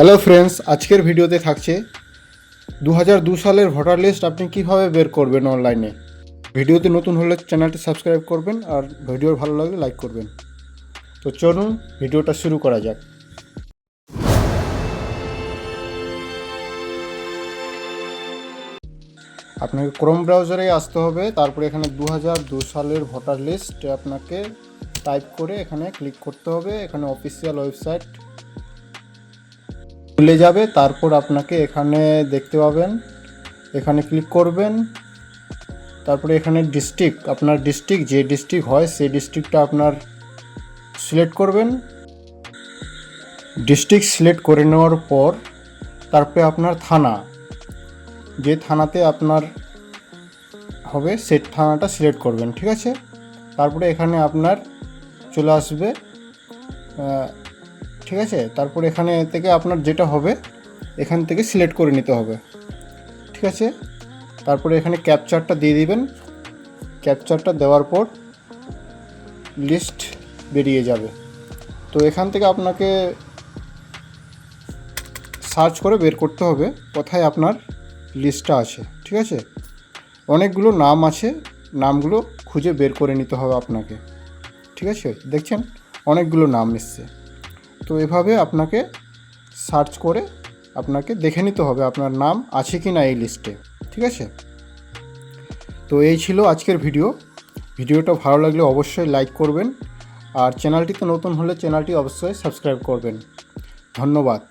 Hello friends, আজকের ভিডিওতে থাকছে 2002 সালের ভোটার লিস্ট আপনি কিভাবে বের করবেন অনলাইনে। ভিডিওতে নতুন হলে চ্যানেলটি সাবস্ক্রাইব করবেন আর ভিডিও ভালো লাগলে লাইক করবেন। তো চলুন ভিডিওটা শুরু করা যাক। আপনাকে ক্রোম ব্রাউজারে আসতে হবে, তারপরে এখানে 2002 সালের ভোটার লিস্ট আপনাকে টাইপ করে এখানে ক্লিক করতে হবে। এখানে অফিসিয়াল ওয়েবসাইট খুলে যাবে, তারপর আপনাকে এখানে দেখতে পাবেন, এখানে ক্লিক করবেন। তারপরে এখানে ডিস্ট্রিক্ট, আপনার ডিস্ট্রিক্ট যে ডিস্ট্রিক্ট হয় সেই ডিস্ট্রিক্টটা আপনার সিলেক্ট করবেন। ডিস্ট্রিক্ট সিলেক্ট করে নেওয়ার পর তারপরে আপনার থানা, যে থানাতে আপনার হবে সেই থানাটা সিলেক্ট করবেন, ঠিক আছে। তারপরে এখানে আপনার চলে আসবে, ঠিক আছে। তারপরে এখানে থেকে আপনার যেটা হবে এখান থেকে সিলেক্ট করে নিতে হবে, ঠিক আছে। তারপরে এখানে ক্যাপচারটা দিয়ে দিবেন। ক্যাপচারটা দেওয়ার পর লিস্ট বেরিয়ে যাবে। তো এখান থেকে আপনাকে সার্চ করে বের করতে হবে কোথায় আপনার লিস্টটা আছে, ঠিক আছে। অনেকগুলো নাম আছে, নামগুলো খুঁজে বের করে নিতে হবে আপনাকে, ঠিক আছে। দেখছেন অনেকগুলো নাম এসছে। তো এভাবে আপনাকে সার্চ করে আপনাকে দেখে নিতে হবে আপনার নাম আছে কি না এই লিস্টে, ঠিক আছে। তো এই ছিল আজকের ভিডিওটা ভালো লাগলে অবশ্যই লাইক করবেন আর চ্যানেলটিতে নতুন হলে চ্যানেলটি অবশ্যই সাবস্ক্রাইব করবেন। ধন্যবাদ।